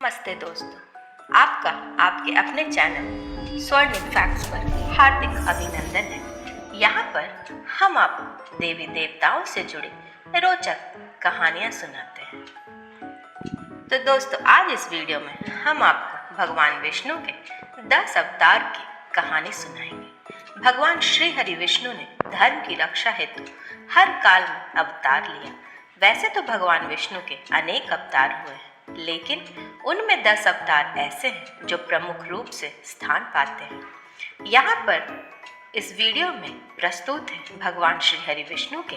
नमस्ते दोस्तों, आपका आपके अपने चैनल स्वर्णिम फैक्ट्स पर हार्दिक अभिनंदन है। यहाँ पर हम आपको देवी देवताओं से जुड़ी रोचक कहानियाँ सुनाते हैं। तो दोस्तों, आज इस वीडियो में हम आपको भगवान विष्णु के 10 अवतार की कहानी सुनाएंगे। भगवान श्री हरि विष्णु ने धर्म की रक्षा हेतु हर काल में अवतार लिया। वैसे तो भगवान विष्णु के अनेक अवतार हुए हैं, लेकिन उनमें 10 अवतार ऐसे हैं जो प्रमुख रूप से स्थान पाते हैं। यहाँ पर इस वीडियो में प्रस्तुत है भगवान श्री हरि विष्णु के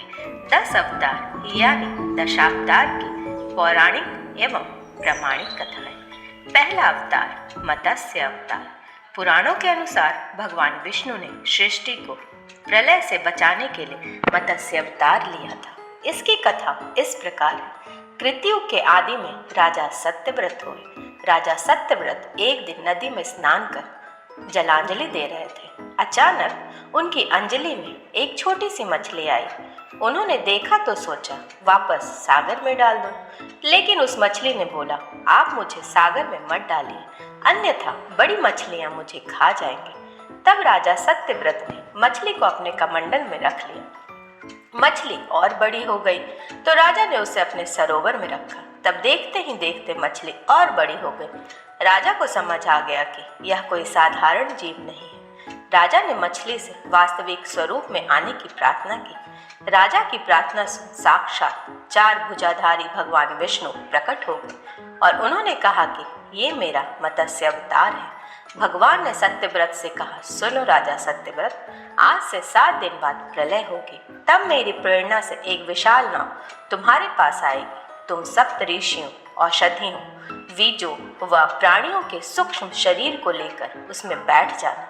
10 अवतार यानी दशावतार की पौराणिक एवं प्रामाणिक कथाएं। पहला अवतार मत्स्य अवतार। पुराणों के अनुसार भगवान विष्णु ने सृष्टि को प्रलय से बचाने के लिए मत्स्य अवतार लिया था। इसकी कथा इस प्रकार है। कृतयुग के आदि में राजा सत्यव्रत हुए। राजा सत्यव्रत एक दिन नदी में स्नान कर जलांजलि दे रहे थे। अचानक उनकी अंजलि में एक छोटी सी मछली आई। उन्होंने देखा तो सोचा वापस सागर में डाल दो, लेकिन उस मछली ने बोला, आप मुझे सागर में मत डालिए, अन्यथा बड़ी मछलियां मुझे खा जाएंगी। तब राजा सत्यव्रत ने मछली को अपने कमंडल में रख लिया। मछली और बड़ी हो गई तो राजा ने उसे अपने सरोवर में रखा। तब देखते ही देखते मछली और बड़ी हो गई। राजा को समझ आ गया कि यह कोई साधारण जीव नहीं है। राजा ने मछली से वास्तविक स्वरूप में आने की प्रार्थना की। राजा की प्रार्थना से साक्षात 4 भुजाधारी भगवान विष्णु प्रकट हो गए और उन्होंने कहा कि ये मेरा मत्स्य अवतार है। भगवान ने सत्यव्रत से कहा, सुनो राजा सत्यव्रत, आज से 7 दिन बाद प्रलय होगी। तब मेरी प्रेरणा से एक विशाल नाव तुम्हारे पास आएगी। तुम सप्त ऋषियों, औषधियों, बीजों व प्राणियों के सूक्ष्म शरीर को लेकर उसमें बैठ जाना।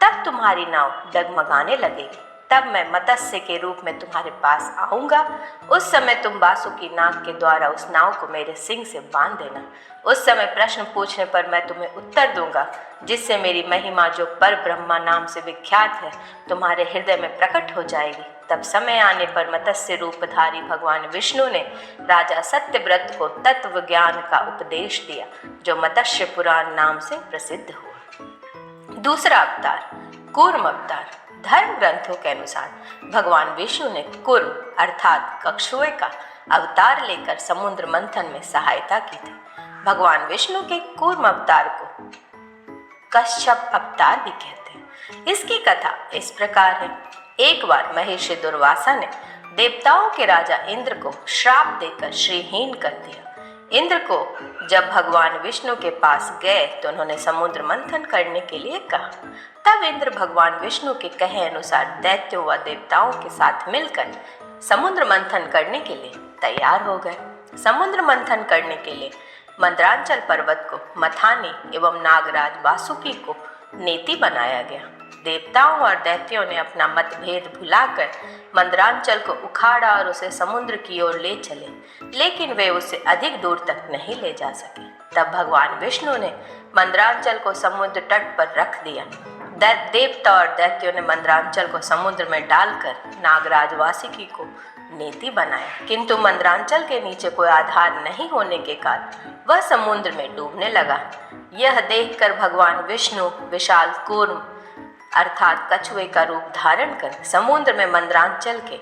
तब तुम्हारी नाव डगमगाने लगेगी। तब मैं मत्स्य के रूप में तुम्हारे पास आऊंगा। उस समय तुम बासुकी नाग के द्वारा उस नाव को मेरे सिंग से बांध देना। उस समय प्रश्न पूछने पर मैं तुम्हें उत्तर दूंगा, जिससे मेरी महिमा जो पर ब्रह्मा नाम से विख्यात है तुम्हारे हृदय में प्रकट हो जाएगी। तब समय आने पर मत्स्य रूपधारी भगवान विष्णु ने राजा सत्यव्रत को तत्व ज्ञान का उपदेश दिया, जो मत्स्य पुराण नाम से प्रसिद्ध हुआ। दूसरा अवतार कूर्म अवतार। धर्म ग्रंथों के अनुसार भगवान विष्णु ने कूर्म अर्थात कछुए का अवतार लेकर समुद्र मंथन में सहायता की थी। भगवान विष्णु के कूर्म अवतार को कश्यप अवतार भी कहते हैं। इसकी कथा इस प्रकार है। एक बार महर्षि दुर्वासा ने देवताओं के राजा इंद्र को श्राप देकर श्रीहीन कर दिया। इंद्र को जब भगवान विष्णु के पास गए तो उन्होंने समुद्र मंथन करने के लिए कहा। तब इंद्र भगवान विष्णु के कहे अनुसार दैत्यों व देवताओं के साथ मिलकर समुद्र मंथन करने के लिए तैयार हो गए। समुद्र मंथन करने के लिए मंदरांचल पर्वत को मथानी एवं नागराज वासुकी को नेति बनाया गया। देवताओं और दैत्यों ने अपना मतभेद भुलाकर मंदरांचल को उखाड़ा और उसे समुद्र की ओर ले चले, लेकिन वे उसे अधिक दूर तक नहीं ले जा सके। तब भगवान विष्णु ने मंदरांचल को समुद्र तट पर रख दिया। देवता और दैत्यों ने मंदरांचल को समुद्र में डालकर नागराज वासुकी को नेति बनाया, किंतु मंदरांचल के नीचे कोई आधार नहीं होने के कारण वह समुद्र में डूबने लगा। यह देखकर भगवान विष्णु विशाल कूर्म अर्थात कछुए का रूप धारण कर समुद्र में मंदरांचल के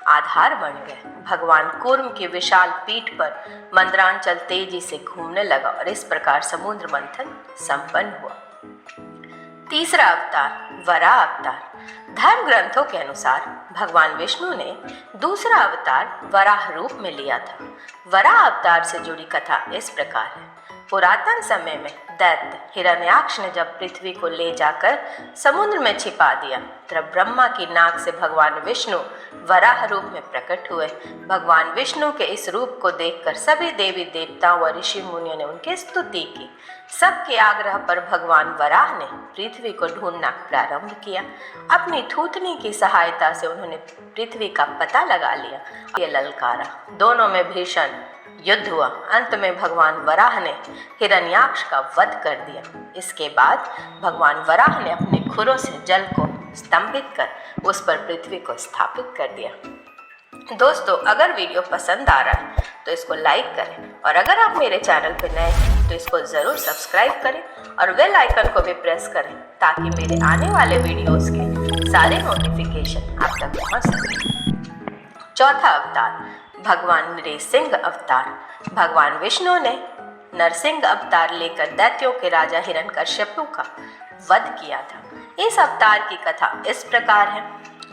आधार बन गए। भगवान कूर्म की विशाल पीठ पर मंदरांचल तेजी से घूमने लगा और इस प्रकार समुद्र मंथन संपन्न हुआ। तीसरा अवतार वराह अवतार। धर्म ग्रंथों के अनुसार भगवान विष्णु ने दूसरा अवतार वराह रूप में लिया था। वराह अवतार से जुड़ी कथा इस प्रकार है। पुरातन समय में दैत्य हिरण्याक्ष ने जब पृथ्वी को ले जाकर समुद्र में छिपा दिया, तब ब्रह्मा की नाक से भगवान विष्णु वराह रूप में प्रकट हुए। भगवान विष्णु के इस रूप को देखकर सभी देवी देवताओं व ऋषि मुनियों ने उनकी स्तुति की। सबके आग्रह पर भगवान वराह ने पृथ्वी को ढूंढना प्रारंभ किया। अपनी थूथनी की सहायता से उन्होंने पृथ्वी का पता लगा लिया। ये ललकारा, दोनों में भीषण युद्ध हुआ। अंत में भगवान वराह ने हिरण्याक्ष का वध कर दिया। इसके बाद भगवान वराह ने अपने खुरों से जल को स्तंभित कर उस पर पृथ्वी को स्थापित कर दिया। दोस्तों, अगर वीडियो पसंद आ रहा है तो इसको लाइक करें और अगर आप मेरे चैनल पर नए हैं तो इसको ज़रूर सब्सक्राइब करें और बेल आइकन को भी प्रेस करें ताकि मेरे आने वाले वीडियोस के सारे नोटिफिकेशन आप तक पहुंच सकें। चौथा अवतार भगवान नृसिंह अवतार। भगवान विष्णु ने नरसिंह अवतार लेकर दैत्यों के राजा हिरण्यकश्यपु का वध किया था। इस अवतार की कथा इस प्रकार है।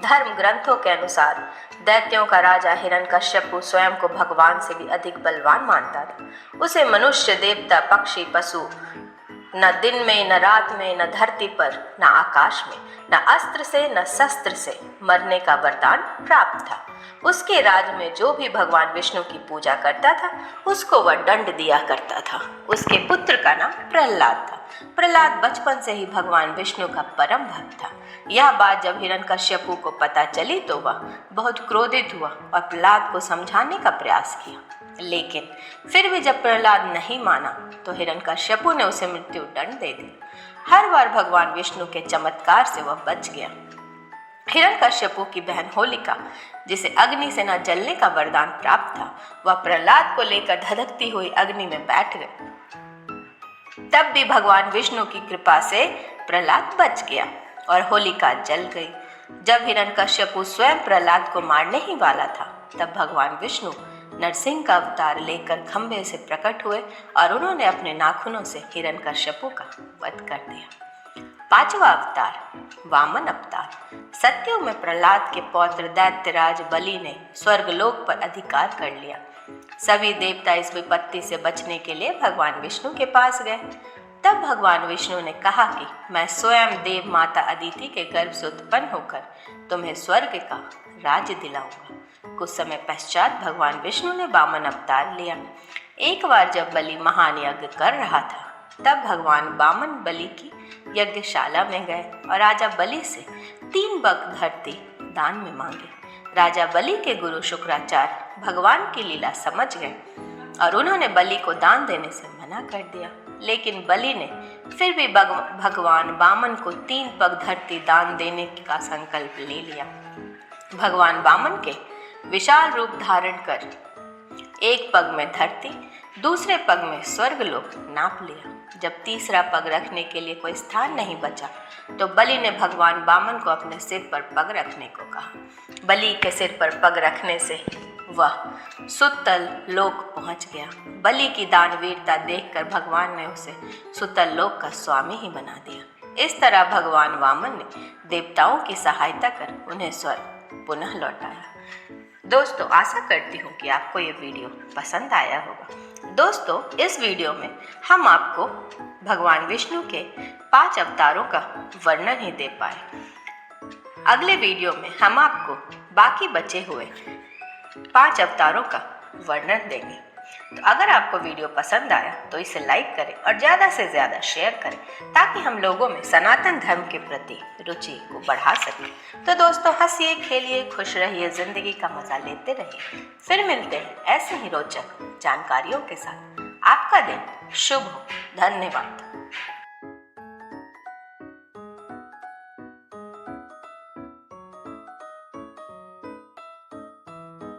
धर्म ग्रंथों के अनुसार दैत्यों का राजा हिरण्यकश्यपु स्वयं को भगवान से भी अधिक बलवान मानता था। उसे मनुष्य, देवता, पक्षी, पशु न दिन में, न रात में, न धरती पर, न आकाश में, न अस्त्र से, न शस्त्र से मरने का वरदान प्राप्त था। उसके राज में जो भी भगवान विष्णु की पूजा करता था उसको वह दंड दिया करता था। उसके पुत्र का नाम प्रहलाद था। प्रहलाद बचपन से ही भगवान विष्णु का परम भक्त था। यह बात जब हिरण्यकश्यपु को पता चली तो वह बहुत क्रोधित हुआ और प्रहलाद को समझाने का प्रयास किया, लेकिन फिर भी जब प्रहलाद नहीं माना तो हिरण्यकश्यपु ने उसे मृत्यु दंड दे दिया। हर बार भगवान विष्णु के चमत्कार से वह बच गया। हिरण्यकश्यपु की बहन होलिका, जिसे अग्नि से न जलने का वरदान प्राप्त था, वह प्रहलाद को लेकर धधकती हुई अग्नि में बैठ गई। तब भी भगवान विष्णु की कृपा से प्रहलाद बच गया और होलिका जल गई। जब हिरण्यकश्यपु स्वयं प्रहलाद को मारने ही वाला था तब भगवान विष्णु नरसिंह का अवतार लेकर खंभे से प्रकट हुए और उन्होंने अपने नाखूनों से हिरण्यकश्यपु का वध कर दिया। पांचवा अवतार वामन अवतार। सत्युग में प्रहलाद के पौत्र दैत्यराज बलि ने स्वर्गलोक पर अधिकार कर लिया। सभी देवता इस विपत्ति से बचने के लिए भगवान विष्णु के पास गए। तब भगवान विष्णु ने कहा कि मैं स्वयं देव माता अदिति के गर्भ से उत्पन्न होकर तुम्हें स्वर्ग का राज्य दिलाऊंगा। कुछ समय पश्चात भगवान विष्णु ने वामन अवतार लिया। एक बार जब बलि महान यज्ञ कर रहा था तब भगवान वामन बलि की यज्ञशाला में गए और राजा बलि से 3 बग धरती दान में मांगे। राजा बलि के गुरु शुक्राचार्य भगवान की लीला समझ गए और उन्होंने बलि को दान देने से मना कर दिया, लेकिन बलि ने फिर भी भगवान वामन को 3 पग धरती दान देने का संकल्प ले लिया। भगवान वामन के विशाल रूप धारण कर एक पग में धरती, दूसरे पग में स्वर्गलोक नाप लिया। जब तीसरा पग रखने के लिए कोई स्थान नहीं बचा तो बलि ने भगवान वामन को अपने सिर पर पग रखने को कहा। बलि के सिर पर पग रखने से वह सुतल लोक पहुंच गया। बलि की दानवीरता देखकर भगवान ने उसे सुतल लोक का स्वामी ही बना दिया। इस तरह भगवान वामन ने देवताओं की सहायता कर उन्हें स्वर्ग पुनः लौटाया। दोस्तों, आशा करती हूँ कि आपको ये वीडियो पसंद आया होगा। दोस्तों, इस वीडियो में हम आपको भगवान विष्णु के 5 अवतारों का वर्णन ही दे पाए। अगले वीडियो में हम आपको बाकी बचे हुए 5 अवतारों का वर्णन देंगे। तो अगर आपको वीडियो पसंद आया तो इसे लाइक करें और ज़्यादा से ज़्यादा शेयर करें ताकि हम लोगों में सनातन धर्म के प्रति रुचि को बढ़ा सकें। तो दोस्तों, हंसिए, खेलिए, खुश रहिए, जिंदगी का मजा लेते रहिए। फिर मिलते हैं ऐसे ही रोचक जानकारियों के साथ। आपका दिन शुभ हो। धन्यवाद।